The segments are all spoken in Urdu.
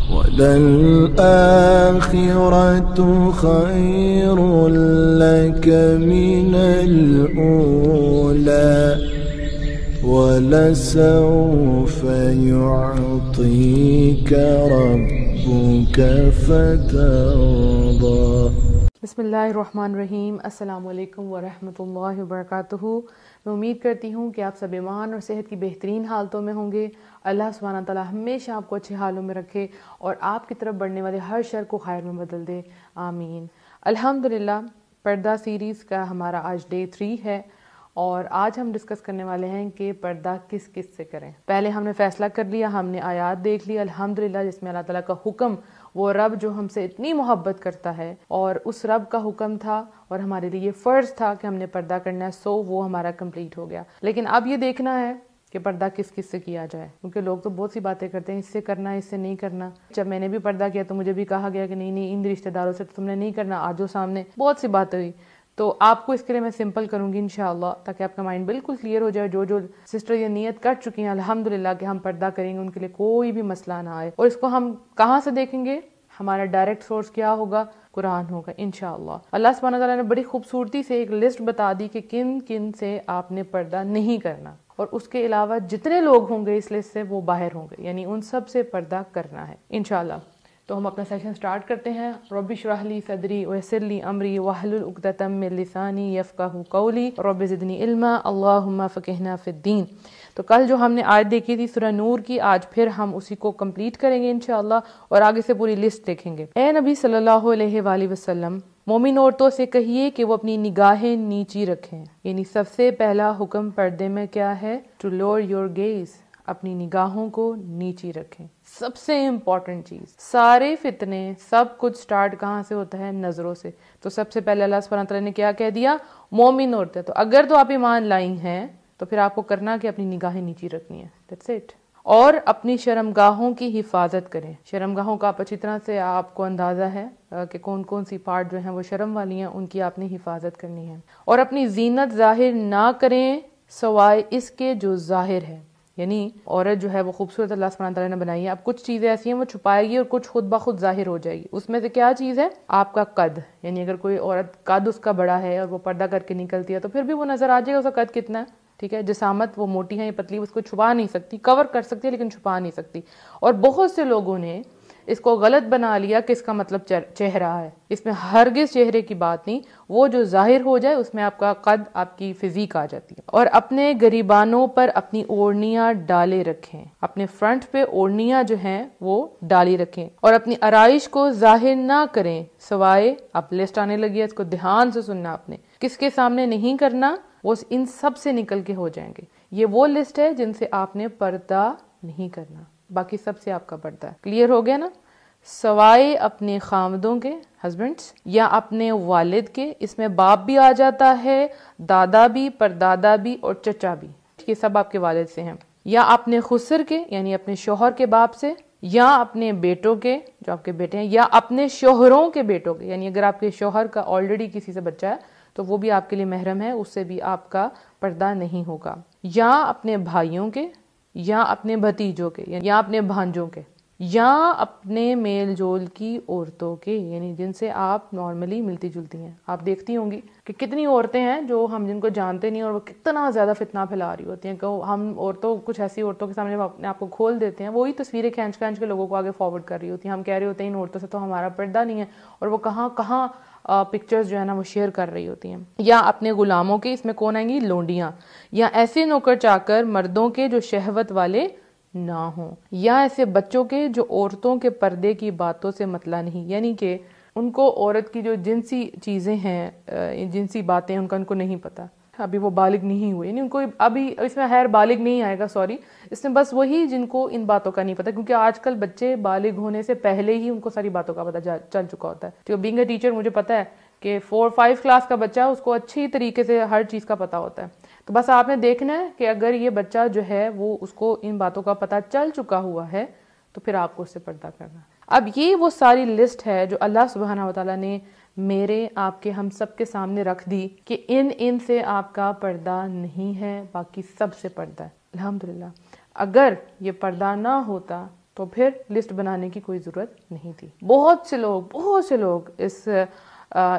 وَلَلْآخِرَةُ خَيْرٌ لَكَ مِنَ الْأُولَى وَلَسَوْفَ يُعْطِيكَ رَبُّكَ فَتَرْضَى۔ بسم اللہ الرحمن الرحیم۔ السلام علیکم ورحمۃ اللہ وبرکاتہ۔ میں امید کرتی ہوں کہ آپ سب ایمان اور صحت کی بہترین حالتوں میں ہوں گے۔ اللہ سبحانہ تعالیٰ ہمیشہ آپ کو اچھے حالوں میں رکھے اور آپ کی طرف بڑھنے والے ہر شر کو خیر میں بدل دے، آمین۔ الحمدللہ، پردہ سیریز کا ہمارا آج ڈے 3 ہے اور آج ہم ڈسکس کرنے والے ہیں کہ پردہ کس کس سے کریں۔ پہلے ہم نے فیصلہ کر لیا، ہم نے آیات دیکھ لی الحمدللہ، جس میں اللہ تعالیٰ کا حکم، وہ رب جو ہم سے اتنی محبت کرتا ہے اور اس رب کا حکم تھا اور ہمارے لیے فرض تھا کہ ہم نے پردہ کرنا ہے، وہ ہمارا کمپلیٹ ہو گیا۔ لیکن اب یہ دیکھنا ہے کہ پردہ کس کس سے کیا جائے، کیونکہ لوگ تو بہت سی باتیں کرتے ہیں، اس سے کرنا ہے، اس سے نہیں کرنا۔ جب میں نے بھی پردہ کیا تو مجھے بھی کہا گیا کہ نہیں ان رشتہ داروں سے تو تم نے نہیں کرنا، آجو سامنے، بہت سی باتیں ہوئی۔ تو آپ کو اس کے لیے میں سمپل کروں گی انشاءاللہ، تاکہ آپ کا مائنڈ بالکل کلیئر ہو جائے۔ جو سسٹر یہ نیت کر چکی ہیں الحمدللہ کہ ہم پردہ کریں گے، ان کے لیے کوئی بھی مسئلہ نہ آئے۔ اور اس کو ہم کہاں سے دیکھیں گے؟ ہمارا ڈائریکٹ سورس کیا ہوگا؟ قرآن ہوگا انشاءاللہ۔ اللہ سبحانہ تعالیٰ نے بڑی خوبصورتی سے ایک لسٹ بتا دی کہ کن کن سے آپ نے پردہ نہیں کرنا، اور اس کے علاوہ جتنے لوگ ہوں گے اس لسٹ سے وہ باہر ہوں گے، یعنی ان سب سے پردہ کرنا ہے انشاءاللہ۔ تو ہم اپنا سیشن سٹارٹ کرتے ہیں۔ رب اشرح لی صدری ویسر لی امری واحلل عقدۃ من لسانی یفقہوا قولی رب زدنی علما اللہم فقہنا فی الدین۔ تو کل جو ہم نے آیت دیکھی تھی سورہ نور کی، آج پھر ہم اسی کو کمپلیٹ کریں گے انشاءاللہ اور آگے سے پوری لسٹ دیکھیں گے۔ اے نبی صلی اللہ علیہ وآلہ وسلم، مومن عورتوں سے کہیے کہ وہ اپنی نگاہیں نیچی رکھیں، یعنی سب سے پہلا حکم پردے میں کیا ہے؟ ٹو لوور یور گیز، اپنی نگاہوں کو نیچی رکھیں۔ سب سے امپورٹنٹ چیز، سارے فتنے سب کچھ سٹارٹ کہاں سے ہوتا ہے؟ نظروں سے۔ تو سب سے پہلے اللہ سبحانہ تعالیٰ نے کیا کہہ دیا؟ مومن عورتیں۔ تو اگر تو آپ ایمان لائی ہیں تو پھر آپ کو کرنا کہ اپنی نگاہیں نیچی رکھنی ہے، دیٹس اٹ۔ اور اپنی شرمگاہوں کی حفاظت کریں۔ شرمگاہوں کا آپ اچھی طرح سے آپ کو اندازہ ہے کہ کون کون سی پارٹ جو ہیں وہ شرم والی ہیں، ان کی آپ نے حفاظت کرنی ہے۔ اور اپنی زینت ظاہر نہ کریں سوائے اس کے جو ظاہر ہے، یعنی عورت جو ہے وہ خوبصورت اللہ سبحانہ تعالیٰ نے بنائی ہے، اب کچھ چیزیں ایسی ہیں وہ چھپائے گی اور کچھ خود بخود ظاہر ہو جائے گی۔ اس میں سے کیا چیز ہے؟ آپ کا قد، یعنی اگر کوئی عورت قد اس کا بڑا ہے اور وہ پردہ کر کے نکلتی ہے تو پھر بھی وہ نظر آ جائے گا اس کا قد کتنا ہے، ٹھیک ہے۔ جسامت، وہ موٹی ہے یا پتلی، اس کو چھپا نہیں سکتی، کور کر سکتی ہے لیکن چھپا نہیں سکتی۔ اور بہت سے لوگوں نے اس کو غلط بنا لیا کہ اس کا مطلب چہرہ ہے، اس میں ہرگز چہرے کی بات نہیں، وہ جو ظاہر ہو جائے اس میں آپ کا قد، آپ کی فزیک آ جاتی ہے۔ اور اپنے گریبانوں پر اپنی اوڑھنیاں ڈالے رکھیں، اپنے فرنٹ پہ اوڑھنیاں جو ہیں وہ ڈالی رکھیں۔ اور اپنی آرائش کو ظاہر نہ کریں سوائے، اب لسٹ آنے لگی ہے، اس کو دھیان سے سننا آپ نے، کس کے سامنے نہیں کرنا؟ وہ ان سب سے نکل کے ہو جائیں گے۔ یہ وہ لسٹ ہے جن سے آپ نے پردہ نہیں کرنا، باقی سب سے آپ کا پردہ ہے۔ کلیئر ہو گیا نا؟ سوائے اپنے خامدوں کے، ہسبینڈس، یا اپنے والد کے، اس میں باپ بھی آ جاتا ہے، دادا بھی، پردادا بھی اور چچا بھی، یہ سب آپ کے والد سے ہیں۔ یا اپنے خسر کے، یعنی اپنے شوہر کے باپ سے، یا اپنے بیٹوں کے جو آپ کے بیٹے ہیں، یا اپنے شوہروں کے بیٹوں کے، یعنی اگر آپ کے شوہر کا آلریڈی کسی سے بچہ ہے تو وہ بھی آپ کے لیے محرم ہے، اس سے بھی آپ کا پردہ نہیں ہوگا۔ یا اپنے بھائیوں کے، یا اپنے بھتیجوں کے، یا اپنے بھانجوں کے، یا اپنے میل جول کی عورتوں کے، یعنی جن سے آپ نارملی ملتی جلتی ہیں۔ آپ دیکھتی ہوں گی کہ کتنی عورتیں ہیں جو ہم جن کو جانتے نہیں اور وہ کتنا زیادہ فتنہ پھیلا رہی ہوتی ہیں کہ ہم عورتوں، کچھ ایسی عورتوں کے سامنے اپنے آپ کو کھول دیتے ہیں، وہی تصویریں کھینچ کے لوگوں کو آگے فارورڈ کر رہی ہوتی ہیں۔ ہم کہہ رہے ہوتے ہیں ان عورتوں سے تو ہمارا پردہ نہیں ہے، اور وہ کہاں کہاں پکچرز جو ہے نا وہ شیئر کر رہی ہوتی ہیں۔ یا اپنے غلاموں کے، اس میں کون آئیں گی؟ لونڈیاں۔ یا ایسے نوکر چاکر مردوں کے جو شہوت والے نہ ہوں، یا ایسے بچوں کے جو عورتوں کے پردے کی باتوں سے مطلع نہیں، یعنی کہ ان کو عورت کی جو جنسی چیزیں ہیں، جنسی باتیں ان کو نہیں پتا، ابھی وہ بالغ نہیں ہوئے، یعنی ان کو ابھی اس میں خیر بالغ نہیں آئے گا، سوری، اس میں بس وہی جن کو ان باتوں کا نہیں پتا، کیونکہ آج کل بچے بالغ ہونے سے پہلے ہی ان کو ساری باتوں کا پتا چل چکا ہوتا ہے۔ تو بینگ اے ٹیچر مجھے پتا ہے کہ 4-5 کلاس کا بچہ اس کو اچھی طریقے سے ہر چیز کا پتا ہوتا ہے۔ تو بس آپ نے دیکھنا ہے کہ اگر یہ بچہ جو ہے وہ اس کو ان باتوں کا پتا چل چکا ہوا ہے تو پھر آپ کو اس سے پردہ کرنا ہے۔ اب یہ وہ ساری لسٹ ہے جو اللہ سبحانہ وتعالیٰ نے میرے، آپ کے، ہم سب کے سامنے رکھ دی کہ ان سے آپ کا پردہ نہیں ہے، باقی سب سے پردہ ہے۔ الحمدللہ، اگر یہ پردہ نہ ہوتا تو پھر لسٹ بنانے کی کوئی ضرورت نہیں تھی. بہت سے لوگ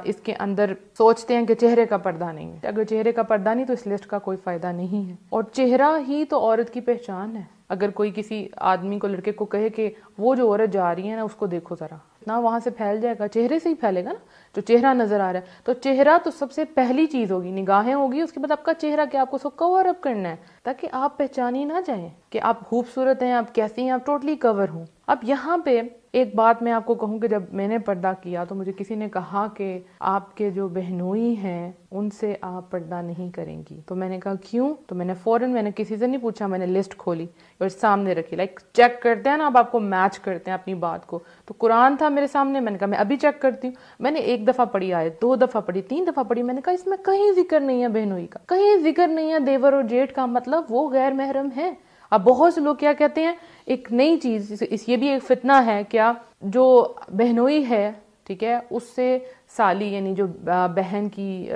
اس کے اندر سوچتے ہیں کہ چہرے کا پردہ نہیں ہے. اگر چہرے کا پردہ نہیں تو اس لسٹ کا کوئی فائدہ نہیں ہے. اور چہرہ ہی تو عورت کی پہچان ہے. اگر کوئی کسی آدمی کو، لڑکے کو کہے کہ وہ جو عورت جا رہی ہے نا اس کو دیکھو ذرا، نا وہاں سے پھیل جائے گا، چہرے سے ہی پھیلے گا نا. جو چہرہ نظر آ رہا ہے تو چہرہ تو سب سے پہلی چیز ہوگی، نگاہیں ہوگی، اس کے بعد آپ کا چہرہ کیا، آپ کو اس کو کور اپ کرنا ہے تاکہ آپ پہچانی نہ جائیں کہ آپ خوبصورت ہیں، آپ کیسی ہیں، آپ ٹوٹلی کور ہوں. اب یہاں پہ ایک بات میں آپ کو کہوں کہ جب میں نے پردہ کیا تو مجھے کسی نے کہا کہ آپ کے جو بہنوئی ہیں ان سے آپ پردہ نہیں کریں گی. تو میں نے کہا کیوں؟ تو میں نے کسی سے نہیں پوچھا، میں نے لسٹ کھولی اور سامنے رکھی. لائک چیک کرتے ہیں نا آپ کو میچ کرتے ہیں اپنی بات کو. تو قرآن تھا میرے سامنے، میں نے کہا میں ابھی چیک کرتی ہوں. میں نے 1 دفعہ پڑھی آیت، 2 دفعہ پڑھی، 3 دفعہ پڑھی. میں نے کہا اس میں کہیں ذکر نہیں ہے بہنوئی کا، کہیں ذکر نہیں ہے دیور اور جیٹھ کا، مطلب وہ غیر محرم ہے. اب بہت سے لوگ کیا کہتے ہیں، ایک نئی چیز، یہ بھی ایک فتنہ ہے کیا، جو بہنوئی ہے ٹھیک ہے اس سے سالی یعنی جو بہن کی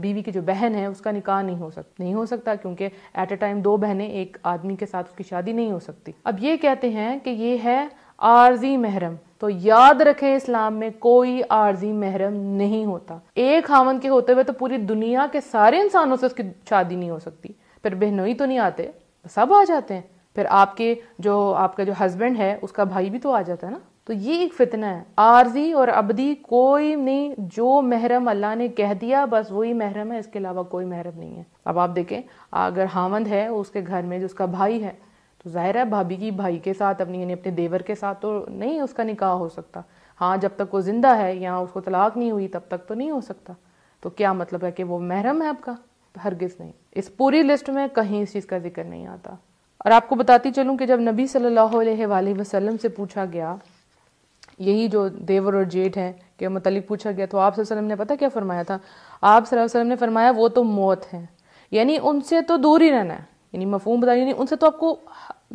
بیوی کی جو بہن ہے اس کا نکاح نہیں ہو سکتا کیونکہ ایٹ اے ٹائم 2 بہنیں ایک آدمی کے ساتھ اس کی شادی نہیں ہو سکتی. اب یہ کہتے ہیں کہ یہ ہے عارضی محرم. تو یاد رکھیں اسلام میں کوئی عارضی محرم نہیں ہوتا. ایک خاوند کے ہوتے ہوئے تو پوری دنیا کے سارے انسانوں سے اس کی شادی نہیں ہو سکتی. پھر بہنوئی تو نہیں آتے، سب آ جاتے ہیں. پھر آپ کا جو ہسبینڈ ہے اس کا بھائی بھی تو آ جاتا ہے نا. تو یہ ایک فتنہ ہے. عارضی اور ابدی کوئی نہیں، جو محرم اللہ نے کہہ دیا بس وہی محرم ہے، اس کے علاوہ کوئی محرم نہیں ہے. اب آپ دیکھیں اگر خاوند ہے اس کے گھر میں جو اس کا بھائی ہے تو ظاہر ہے بھابھی کی بھائی کے ساتھ یعنی اپنے دیور کے ساتھ تو نہیں اس کا نکاح ہو سکتا. ہاں جب تک وہ زندہ ہے یا اس کو طلاق نہیں ہوئی تب تک تو نہیں ہو سکتا. تو کیا مطلب ہے کہ وہ محرم ہے آپ کا؟ ہرگز نہیں. اس پوری لسٹ میں کہیں اس چیز کا ذکر نہیں آتا. اور آپ کو بتاتی چلوں کہ جب نبی صلی اللہ علیہ وآلہ وسلم سے پوچھا گیا یہی جو دیور اور جیٹھ ہیں کے متعلق پوچھا گیا تو آپ صلی اللہ علیہ وسلم نے پتہ کیا فرمایا تھا؟ آپ صلی اللہ علیہ وسلم نے فرمایا وہ تو موت ہے، یعنی ان سے تو دور ہی رہنا ہے. یعنی مفہوم بتائیے، یعنی ان سے تو آپ کو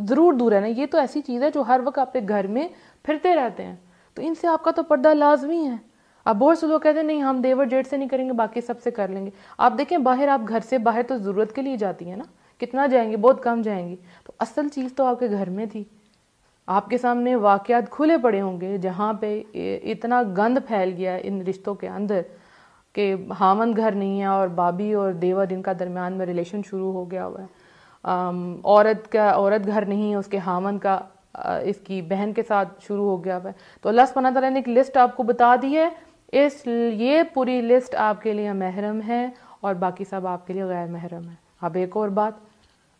ضرور دور رہنا ہے. یہ تو ایسی چیز ہے جو ہر وقت آپ کے گھر میں پھرتے رہتے ہیں، تو ان سے آپ کا تو پردہ لازمی ہے. اب بہت سے لوگ کہتے ہیں نہیں ہم دیور جیٹھ سے نہیں کریں گے، باقی سب سے کر لیں گے. آپ دیکھیں باہر، آپ گھر سے باہر تو ضرورت کے لیے جاتی ہیں نا، کتنا جائیں گے؟ بہت کم جائیں گی. تو اصل چیز تو آپ کے گھر میں تھی. آپ کے سامنے واقعات کھلے پڑے ہوں گے جہاں پہ اتنا گند پھیل گیا ان رشتوں کے اندر کہ خاوند گھر نہیں ہے اور بابی اور دیور ان کا درمیان میں ریلیشن شروع ہو گیا ہوا ہے. عورت گھر نہیں ہے، اس کے خاوند کا اس کی بہن کے ساتھ شروع ہو گیا ہوا ہے. تو اللہ سبحانہ تعالیٰ نے ایک لسٹ آپ کو بتا دی ہے. یہ پوری لسٹ آپ کے لیے محرم ہے اور باقی سب آپ کے لیے غیر محرم ہے. اب ایک اور بات،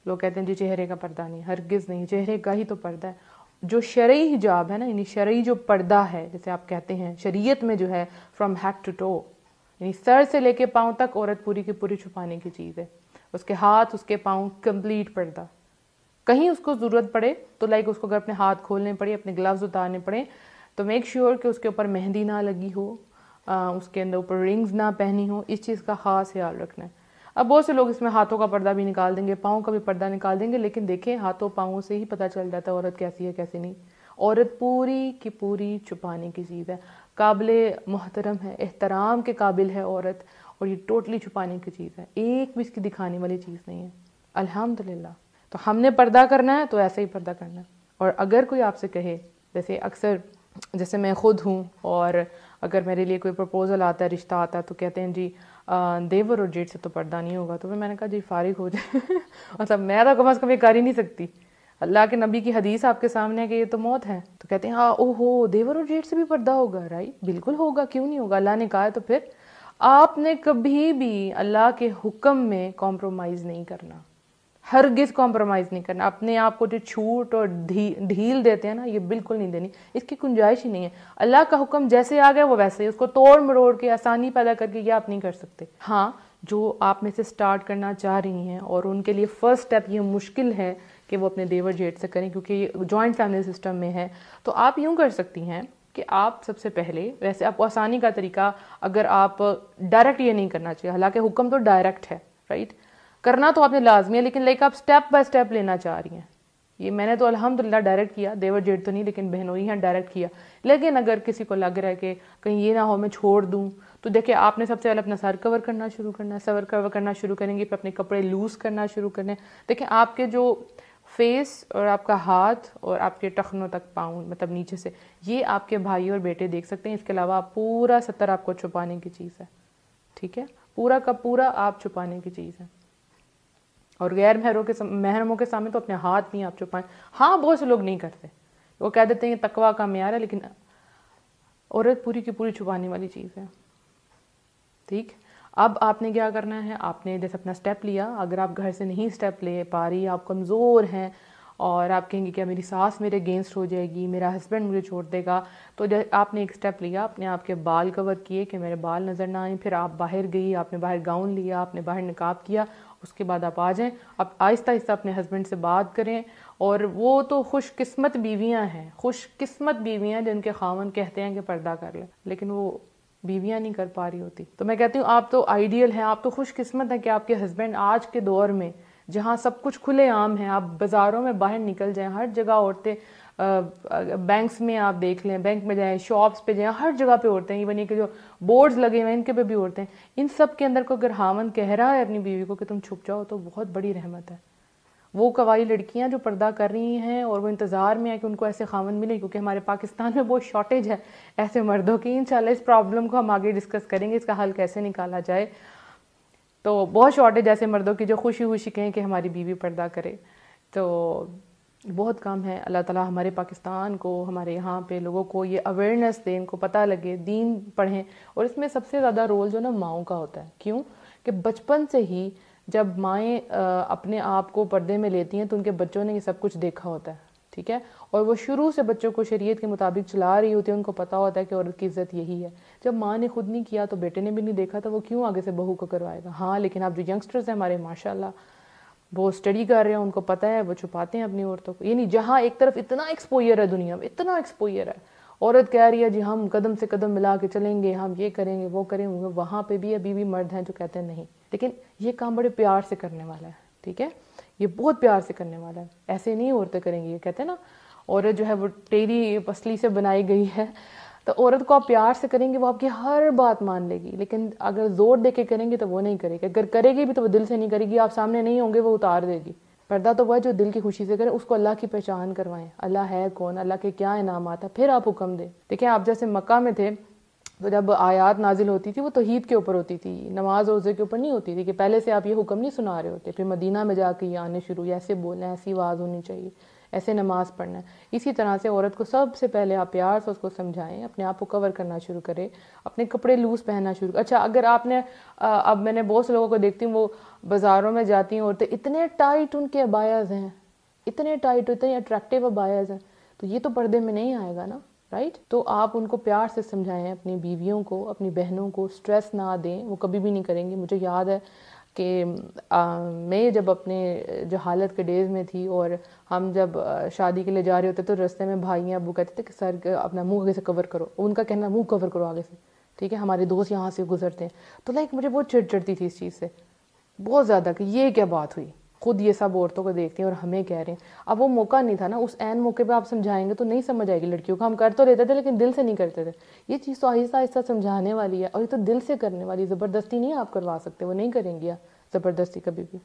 لوگ کہتے ہیں جی چہرے کا پردہ نہیں. ہرگز نہیں، چہرے کا ہی تو پردہ ہے. جو شرعی حجاب ہے نا، یعنی شرعی جو پردہ ہے جیسے آپ کہتے ہیں شریعت میں جو ہے فرام ہیڈ ٹو ٹو، یعنی سر سے لے کے پاؤں تک عورت پوری کی پوری چھپانے کی چیز ہے. اس کے ہاتھ، اس کے پاؤں، کمپلیٹ پردہ. کہیں اس کو ضرورت پڑے تو اس کو اگر اپنے ہاتھ کھولنے پڑے، اپنے گلوز اتارنے پڑے تو میک شیور کہ اس کے اوپر مہندی نہ لگی ہو، اس کے اندر اوپر رنگز نہ پہنی ہو. اس چیز کا خاص خیال رکھنا ہے. اب بہت سے لوگ اس میں ہاتھوں کا پردہ بھی نکال دیں گے، پاؤں کا بھی پردہ نکال دیں گے، لیکن دیکھیں ہاتھوں پاؤں سے ہی پتہ چل جاتا ہے عورت کیسی ہے کیسی نہیں. عورت پوری کی پوری چھپانے کی چیز ہے، قابل محترم ہے، احترام کے قابل ہے عورت، اور یہ ٹوٹلی چھپانے کی چیز ہے. ایک بھی اس کی دکھانے والی چیز نہیں ہے. الحمدللہ. تو ہم نے پردہ کرنا ہے تو ایسے ہی پردہ کرنا ہے. اور اگر کوئی آپ سے کہے، جیسے میں خود ہوں، اور اگر میرے لیے کوئی پرپوزل آتا ہے، رشتہ آتا ہے تو کہتے ہیں جی دیور اور جیٹھ سے تو پردہ نہیں ہوگا، تو پھر میں نے کہا جی فارغ ہو جائے. مطلب میں تو کم از کم یہ کر ہی نہیں سکتی. اللہ کے نبی کی حدیث آپ کے سامنے ہے کہ یہ تو موت ہے. تو کہتے ہیں ہاں اوہو دیور اور جیٹھ سے بھی پردہ ہوگا. رائٹ، بالکل ہوگا، کیوں نہیں ہوگا؟ اللہ نے کہا ہے. تو پھر آپ نے کبھی بھی اللہ کے حکم میں کمپرومائز نہیں کرنا، ہرگز کمپرومائز نہیں کرنا. اپنے آپ کو جو چھوٹ اور ڈھیل دیتے ہیں نا، یہ بالکل نہیں دینی، اس کی گنجائش ہی نہیں ہے. اللہ کا حکم جیسے آ گیا وہ ویسے ہی، اس کو توڑ مروڑ کے آسانی پیدا کر کے یہ آپ نہیں کر سکتے. ہاں جو آپ میں سے سٹارٹ کرنا چاہ رہی ہیں اور ان کے لیے فرسٹ سٹیپ یہ مشکل ہے کہ وہ اپنے دیور جیٹھ سے کریں کیونکہ یہ جوائنٹ فیملی سسٹم میں ہے، تو آپ یوں کر سکتی ہیں کہ آپ سب سے پہلے، ویسے آپ کو آسانی کا طریقہ، اگر آپ ڈائریکٹ یہ نہیں کرنا چاہیے، حالانکہ حکم تو ڈائریکٹ ہے، رائٹ، کرنا تو آپ نے لازمی ہے، لیکن آپ سٹیپ بائی سٹیپ لینا چاہ رہی ہیں. یہ میں نے تو الحمدللہ ڈائریکٹ کیا، دیور جیٹھ تو نہیں لیکن بہنوئی ہیں ڈائریکٹ کیا. لیکن اگر کسی کو لگ رہا ہے کہ کہیں یہ نہ ہو میں چھوڑ دوں، تو دیکھیں آپ نے سب سے پہلے اپنا سر کور کرنا شروع کرنا ہے. سر کور کرنا شروع کریں گے، پھر اپنے کپڑے لوز کرنا شروع کرنے. دیکھیں آپ کے جو فیس اور آپ کا ہاتھ اور آپ کے ٹخنوں تک پاؤں مطلب نیچے سے، یہ آپ کے بھائی اور بیٹے دیکھ سکتے ہیں. اس کے علاوہ پورا ستر آپ کو چھپانے کی چیز ہے. ٹھیک ہے، پورا کا پورا آپ چھپانے کی چیز ہے. اور غیر محرموں کے سامنے تو اپنے ہاتھ بھی آپ چھپائیں. ہاں بہت سے لوگ نہیں کرتے، وہ کہہ دیتے ہیں یہ تقویٰ کا معیار ہے، لیکن عورت پوری کی پوری چھپانے والی چیز ہے. ٹھیک، اب آپ نے کیا کرنا ہے، آپ نے جیسے اپنا سٹیپ لیا. اگر آپ گھر سے نہیں سٹیپ لے پا رہی، آپ کمزور ہیں اور آپ کہیں گے کہ میری ساس میرے اگینسٹ ہو جائے گی، میرا ہسبینڈ مجھے چھوڑ دے گا، تو آپ نے ایک سٹیپ لیا، اپنے آپ کے بال کور کیے کہ میرے بال نظر نہ آئیں. پھر آپ باہر گئی، آپ نے باہر گاؤن لیا، آپ نے باہر نقاب کیا. اس کے بعد آپ آ جائیں، اب آہستہ آہستہ اپنے ہسبینڈ سے بات کریں. اور وہ تو خوش قسمت بیویاں ہیں، خوش قسمت بیویاں جن کے خاوند کہتے ہیں کہ پردہ کر لیں، لیکن وہ بیویاں نہیں کر پا رہی ہوتی. تو میں کہتی ہوں آپ تو آئیڈیل ہیں، آپ تو خوش قسمت ہیں کہ آپ کے ہسبینڈ آج کے دور میں جہاں سب کچھ کھلے عام ہیں، آپ بازاروں میں باہر نکل جائیں، ہر جگہ عورتیں، بینکس میں آپ دیکھ لیں، بینک میں جائیں، شاپس پہ جائیں، ہر جگہ پہ عورتیں، ایون یہ کہ جو بورڈز لگے ہوئے ہیں ان کے پہ بھی عورتیں. ان سب کے اندر کو اگر خاوند کہہ رہا ہے اپنی بیوی کو کہ تم چھپ جاؤ تو بہت بڑی رحمت ہے. وہ قوائی لڑکیاں جو پردہ کر رہی ہیں اور وہ انتظار میں ہے کہ ان کو ایسے خاوند ملے، کیونکہ ہمارے پاکستان میں بہت شارٹیج ہے ایسے مردوں کی. انشاءاللہ اس پرابلم کو ہم آگے ڈسکس کریں گے، اس کا حل کیسے نکالا جائے. تو بہت شارٹیج ایسے مردوں کی جو خوشی خوشی کہیں کہ ہماری بیوی پردہ کرے. تو بہت کم ہے. اللہ تعالیٰ ہمارے پاکستان کو، ہمارے یہاں پہ لوگوں کو یہ اویئرنیس دیں، ان کو پتہ لگے، دین پڑھیں. اور اس میں سب سے زیادہ رول جو نا ماؤں کا ہوتا ہے. کیوں کہ بچپن سے ہی جب مائیں اپنے آپ کو پردے میں لیتی ہیں تو ان کے بچوں نے یہ سب کچھ دیکھا ہوتا ہے. ٹھیک ہے، اور وہ شروع سے بچوں کو شریعت کے مطابق چلا رہی ہوتی ہے، ان کو پتہ ہوتا ہے کہ عورت کی عزت یہی ہے. جب ماں نے خود نہیں کیا تو بیٹے نے بھی نہیں دیکھا تو وہ کیوں آگے سے بہو کو کروائے گا. ہاں لیکن اب جو ینگسٹرز ہیں ہمارے ماشاءاللہ وہ اسٹڈی کر رہے ہیں، ان کو پتہ ہے، وہ چھپاتے ہیں اپنی عورتوں کو. یعنی جہاں ایک طرف اتنا ایکسپوئر ہے دنیا میں، اتنا ایکسپوئر ہے، عورت کہہ رہی ہے جی ہم قدم سے قدم ملا کے چلیں گے، ہم یہ کریں گے وہ کریں گے، وہاں پہ بھی ابھی بھی مرد ہیں جو کہتے ہیں نہیں. لیکن یہ کام بڑے پیار سے کرنے والا ہے. ٹھیک ہے، یہ بہت پیار سے کرنے والا ہے. ایسے نہیں عورتیں کریں گی. یہ کہتے ہیں نا عورت جو ہے وہ ٹیری پسلی سے بنائی گئی ہے. تو عورت کو آپ پیار سے کریں گے وہ آپ کی ہر بات مان لے گی. لیکن اگر زور دے کے کریں گے تو وہ نہیں کرے گی. اگر کرے گی بھی تو وہ دل سے نہیں کرے گی، آپ سامنے نہیں ہوں گے وہ اتار دے گی. پردہ تو وہ ہے جو دل کی خوشی سے کرے. اس کو اللہ کی پہچان کروائیں، اللہ ہے کون، اللہ کے کیا انعامات ہیں، پھر آپ حکم دیں. دیکھیں آپ جیسے مکہ میں تھے تو جب آیات نازل ہوتی تھی وہ توحید کے اوپر ہوتی تھی، نماز روزے کے اوپر نہیں ہوتی تھی کہ پہلے سے آپ یہ حکم نہیں سنا رہے ہوتے. پھر مدینہ میں جا کے یہ آنے شروع، ایسے بولنا، ایسی آواز ہونی چاہیے، ایسے نماز پڑھنا ہے. اسی طرح سے عورت کو سب سے پہلے آپ پیار سے اس کو سمجھائیں، اپنے آپ کو کور کرنا شروع کرے، اپنے کپڑے لوز پہننا شروع. اچھا اگر آپ نے اب میں نے بہت سے لوگوں کو دیکھتی ہوں وہ بازاروں میں جاتی ہیں عورتیں، اتنے ٹائٹ ان کے ابایاز ہیں، اتنے ٹائٹ، اتنے اٹریکٹیو ابایاز ہیں، تو یہ تو پردے میں نہیں آئے گا نا، رائٹ. تو آپ ان کو پیار سے سمجھائیں، اپنی بیویوں کو، اپنی بہنوں کو سٹریس نہ دیں، وہ کبھی بھی نہیں کریں گی. مجھے یاد ہے کہ میں جب اپنے جو حالت کے ڈیز میں تھی اور ہم جب شادی کے لیے جا رہے ہوتے تو رستے میں بھائی ابو کہتے تھے کہ سر اپنا منہ آگے سے کور کرو. ان کا کہنا منہ کور کرو آگے سے. ٹھیک ہے، ہمارے دوست یہاں سے گزرتے ہیں تو مجھے بہت چڑ چڑتی تھی اس چیز سے بہت زیادہ کہ یہ کیا بات ہوئی. خود یہ سب عورتوں کو دیکھتے ہیں اور ہمیں کہہ رہے ہیں. اب وہ موقع نہیں تھا نا، اس عین موقع پہ آپ سمجھائیں گے تو نہیں سمجھ آئے گی لڑکیوں کو. ہم کر تو لیتے تھے لیکن دل سے نہیں کرتے تھے. یہ چیز تو آہستہ آہستہ سمجھانے والی ہے اور یہ تو دل سے کرنے والی، زبردستی نہیں آپ کروا سکتے، وہ نہیں کریں گی زبردستی کبھی بھی.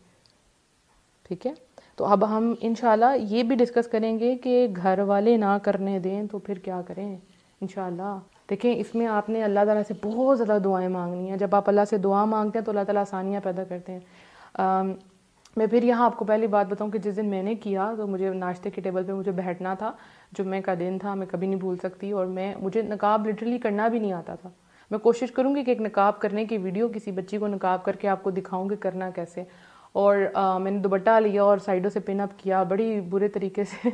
ٹھیک ہے، تو اب ہم انشاءاللہ یہ بھی ڈسکس کریں گے کہ گھر والے نہ کرنے دیں تو پھر کیا کریں انشاءاللہ. دیکھیں اس میں آپ نے اللہ تعالیٰ سے بہت زیادہ دعائیں مانگنی ہیں. جب آپ اللہ سے دعا مانگتے ہیں تو اللہ تعالیٰ آسانیاں پیدا کرتے ہیں. میں پھر یہاں آپ کو پہلی بات بتاؤں کہ جس دن میں نے کیا تو مجھے ناشتے کے ٹیبل پہ مجھے بیٹھنا تھا، جمعے کا دن تھا، میں کبھی نہیں بھول سکتی. اور مجھے نقاب لٹرلی کرنا بھی نہیں آتا تھا. میں کوشش کروں گی کہ ایک نقاب کرنے کی ویڈیو کسی بچی کو نقاب کر کے آپ کو دکھاؤں کہ کرنا کیسے. اور میں نے دوپٹہ لیا اور سائڈوں سے پن اپ کیا بڑی برے طریقے سے.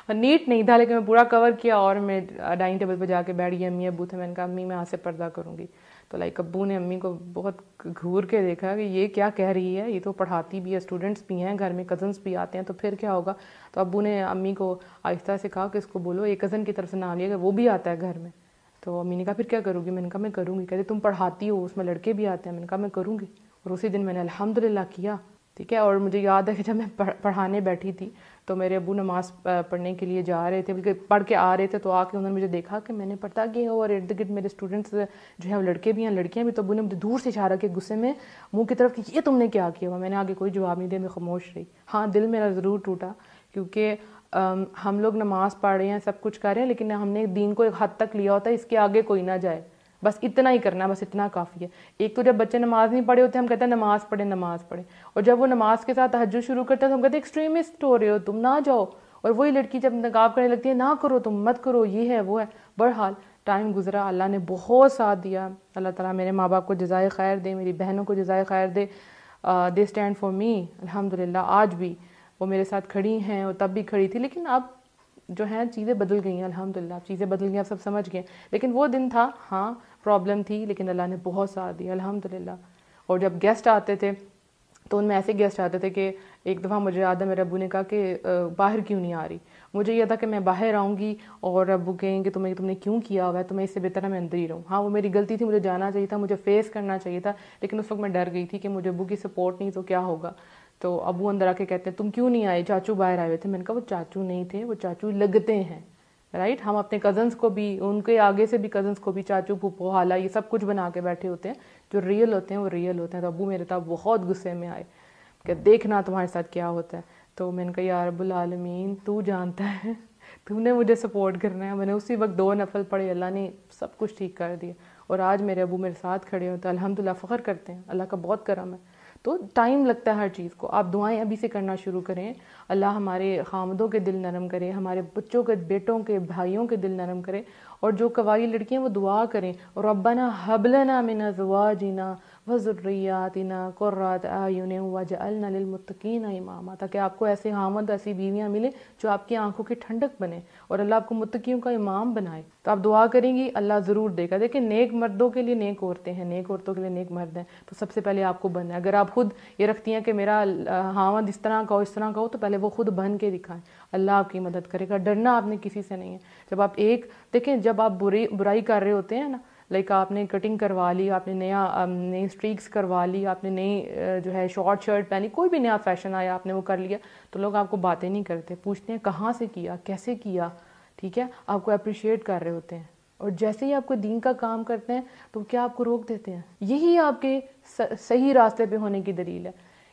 نیٹ نہیں تھا لیکن میں پورا کور کیا اور میں ڈائننگ ٹیبل پہ جا کے بیٹھ گئی. امی ابو تھے، میں نے کہا امی میں آج سے پردہ کروں گی. تو ابو نے امی کو بہت گھور کے دیکھا کہ یہ کیا کہہ رہی ہے، یہ تو پڑھاتی بھی ہے، اسٹوڈنٹس بھی ہیں گھر میں، کزنس بھی آتے ہیں، تو پھر کیا ہوگا. تو ابو نے امی کو آہستہ سے کہا کہ اس کو بولو ایک کزن کی طرف سے نام لیا کہ وہ بھی آتا ہے گھر میں. تو امی نے کہا پھر کیا کروں گی؟ میں نے کہا میں کروں گی. کہتے تم پڑھاتی ہو، اس میں لڑکے بھی آتے ہیں. میں نے کہا میں کروں گی. اور اسی دن میں نے الحمدللہ کیا. ٹھیک ہے، اور مجھے یاد ہے کہ جب میں پڑھانے بیٹھی تھی تو میرے ابو نماز پڑھنے کے لیے جا رہے تھے، بلکہ پڑھ کے آ رہے تھے، تو آ کے انہوں نے مجھے دیکھا کہ میں نے پڑھا کیا اور ارد گرد میرے اسٹوڈنٹس جو ہیں وہ لڑکے بھی ہیں لڑکیاں بھی. تو ابو نے مجھے دور سے اشارہ کیا غصے میں منہ کی طرف کہ یہ تم نے کیا کیا ہوا. میں نے آگے کوئی جواب نہیں دیا، میں خاموش رہی. ہاں دل میرا ضرور ٹوٹا کیونکہ ہم لوگ نماز پڑھ رہے ہیں، سب کچھ کر رہے ہیں، لیکن ہم نے دین کو ایک حد تک لیا ہوتا ہے، اس کے آگے کوئی نہ جائے، بس اتنا ہی کرنا ہے، بس اتنا کافی ہے۔ ایک تو جب بچے نماز نہیں پڑھے ہوتے ہم کہتے ہیں نماز پڑھیں، اور جب وہ نماز کے ساتھ تہجد شروع کرتے ہیں تو ہم کہتے ہیں ایکسٹریمسٹ ہو رہے ہو تم، نہ جاؤ۔ اور وہی لڑکی جب نقاب کرنے لگتی ہے، نہ کرو تم، مت کرو، یہ ہے وہ ہے۔ بہرحال ٹائم گزرا، اللہ نے بہت ساتھ دیا۔ اللہ تعالیٰ میرے ماں باپ کو جزائے خیر دے، میری بہنوں کو جزائے خیر دے۔ دے اسٹینڈ فار می، الحمدللہ۔ آج بھی وہ میرے ساتھ کھڑی ہیں، اور تب بھی کھڑی تھی، لیکن اب جو ہیں چیزیں بدل گئی ہیں، الحمدللہ چیزیں بدل گئی ہیں، اب سب سمجھ گئے۔ لیکن وہ دن تھا، ہاں پرابلم تھی، لیکن اللہ نے بہت ساتھ دیا، الحمدللہ۔ اور جب گیسٹ آتے تھے تو ان میں ایسے گیسٹ آتے تھے کہ ایک دفعہ مجھے یاد ہے میرے ابو نے کہا کہ باہر کیوں نہیں آ رہی؟ مجھے یہ تھا کہ میں باہر آؤں گی اور ابو کہیں گے تم نے کیوں کیا ہوا ہے، تو میں اس سے بہتر ہے میں اندر ہی رہوں۔ ہاں وہ میری غلطی تھی، مجھے جانا چاہیے تھا، مجھے فیس کرنا چاہیے تھا، لیکن اس وقت میں ڈر گئی تھی کہ مجھے ابو کی سپورٹ نہیں تو کیا ہوگا۔ تو ابو اندر آ کے کہتے ہیں تم کیوں نہیں آئے، چاچو باہر آئے ہوئے تھے۔ میں نے کہا وہ چاچو نہیں تھے، وہ چاچو لگتے ہیں، رائٹ۔ ہم اپنے کزنس کو بھی، ان کے آگے سے بھی کزنس کو بھی چاچو پھوپھو خالہ یہ سب کچھ بنا کے بیٹھے ہوتے ہیں، جو ریئل ہوتے ہیں وہ ریئل ہوتے ہیں۔ تو ابو میرے تب بہت غصے میں آئے کہ دیکھنا تمہارے ساتھ کیا ہوتا ہے۔ تو میں نے کہا یا رب العالمین تو جانتا ہے، تم نے مجھے سپورٹ کرنا ہے۔ میں نے اسی وقت 2 نفل پڑھے، اللہ نے سب کچھ ٹھیک کر دیا، اور آج میرے ابو میرے ساتھ کھڑے ہوتے ہیں، الحمدللہ فخر کرتے ہیں، اللہ کا بہت کرم ہے۔ تو ٹائم لگتا ہے ہر چیز کو، آپ دعائیں ابھی سے کرنا شروع کریں، اللہ ہمارے خامدوں کے دل نرم کرے، ہمارے بچوں کے، بیٹوں کے، بھائیوں کے دل نرم کرے۔ اور جو کنواری لڑکیاں وہ دعا کریں، ربنا هب لنا من ازواجنا وذریاتنا قرۃ اعین واجعلنا للمتقین اماما، تاکہ آپ کو ایسے خامد، ایسی بیویاں ملیں جو آپ کی آنکھوں کی ٹھنڈک بنے اور اللہ آپ کو متقیوں کا امام بنائے۔ تو آپ دعا کریں گی اللہ ضرور دے گا۔ دیکھیں نیک مردوں کے لیے نیک عورتیں ہیں، نیک عورتوں کے لیے نیک مرد ہیں، تو سب سے پہلے آپ کو بننا ہے۔ اگر آپ خود یہ رکھتی ہیں کہ میرا خامد اس طرح کا ہو، اس طرح کا ہو، تو پہلے وہ خود بن کے دکھائیں، اللہ آپ کی مدد کرے گا۔ ڈرنا آپ نے کسی سے نہیں ہے۔ جب آپ دیکھیں جب آپ برائی کر رہے ہوتے ہیں نا، لائک آپ نے کٹنگ کروا لی، آپ نے نئی اسٹریکس کروا لی، آپ نے نئی جو ہے شارٹ شرٹ پہنی، کوئی بھی نیا فیشن آیا آپ نے وہ کر لیا، تو لوگ آپ کو باتیں نہیں کرتے، پوچھتے ہیں کہاں سے کیا، کیسے کیا، ٹھیک ہے، آپ کو اپریشیٹ کر رہے ہوتے ہیں۔ اور جیسے ہی آپ کو دین کا کام کرتے ہیں تو کیا آپ کو روک دیتے ہیں؟ یہی آپ کے صحیح راستے پہ ہونے کی دلیل ہے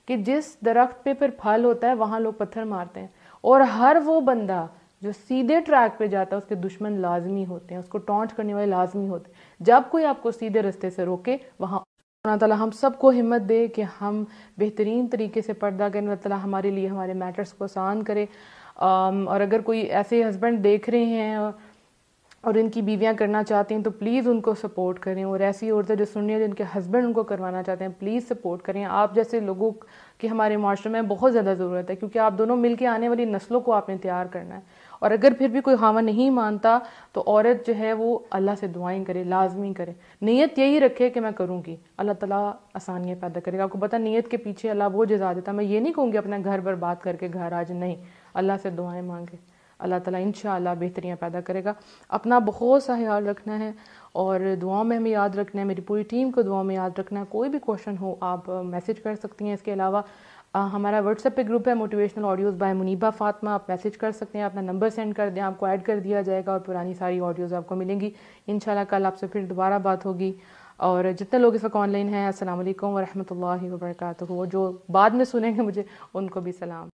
کہ جس درخت پہ پھر پھل ہوتا ہے وہاں لوگ پتھر مارتے ہیں، اور ہر وہ بندہ جو سیدھے ٹریک پہ جاتا ہے اس کے دشمن لازمی ہوتے ہیں، اس کو ٹانٹ کرنے والے لازمی ہوتے ہیں۔ جب کوئی آپ کو سیدھے راستے سے روکے وہاں اللہ تعالیٰ ہم سب کو ہمت دے کہ ہم بہترین طریقے سے پردہ کریں، اللہ تعالیٰ ہمارے لیے ہمارے میٹرز کو آسان کرے۔ اور اگر کوئی ایسے ہسبینڈ دیکھ رہے ہیں اور ان کی بیویاں کرنا چاہتی ہیں تو پلیز ان کو سپورٹ کریں، اور ایسی عورتیں جو سنی ہیں جن کے ہسبینڈ ان کو کروانا چاہتے ہیں پلیز سپورٹ کریں۔ آپ جیسے لوگوں کی ہمارے معاشرے میں بہت زیادہ ضرورت ہے، کیونکہ آپ دونوں مل کے آنے والی نسلوں کو آپ نے تیار کرنا ہے۔ اور اگر پھر بھی کوئی خاوند نہیں مانتا تو عورت جو ہے وہ اللہ سے دعائیں کرے، لازمی کرے، نیت یہی رکھے کہ میں کروں گی، اللہ تعالیٰ آسانیاں پیدا کرے گا۔ آپ کو پتہ نیت کے پیچھے اللہ وہ جزا دیتا ہے۔ میں یہ نہیں کہوں گی اپنا گھر برباد کر کے گھر آج، نہیں، اللہ سے دعائیں مانگے، اللہ تعالیٰ انشاءاللہ بہتریاں پیدا کرے گا۔ اپنا بہت سا خیال رکھنا ہے اور دعاؤں میں ہمیں یاد رکھنا ہے، میری پوری ٹیم کو دعاؤں میں یاد رکھنا ہے۔ کوئی بھی کوشچن ہو آپ میسج کر سکتی ہیں۔ اس کے علاوہ ہمارا واٹس ایپ پہ گروپ ہے motivational audios by Muniba Fatima, آپ میسج کر سکتے ہیں، اپنا نمبر سینڈ کر دیں، آپ کو ایڈ کر دیا جائے گا اور پرانی ساری آڈیوز آپ کو ملیں گی انشاءاللہ۔ کل آپ سے پھر دوبارہ بات ہوگی۔ اور جتنے لوگ اس وقت آن لائن ہیں، السلام علیکم ورحمۃ اللہ وبرکاتہ، وہ جو بعد میں سنیں گے مجھے ان کو بھی سلام۔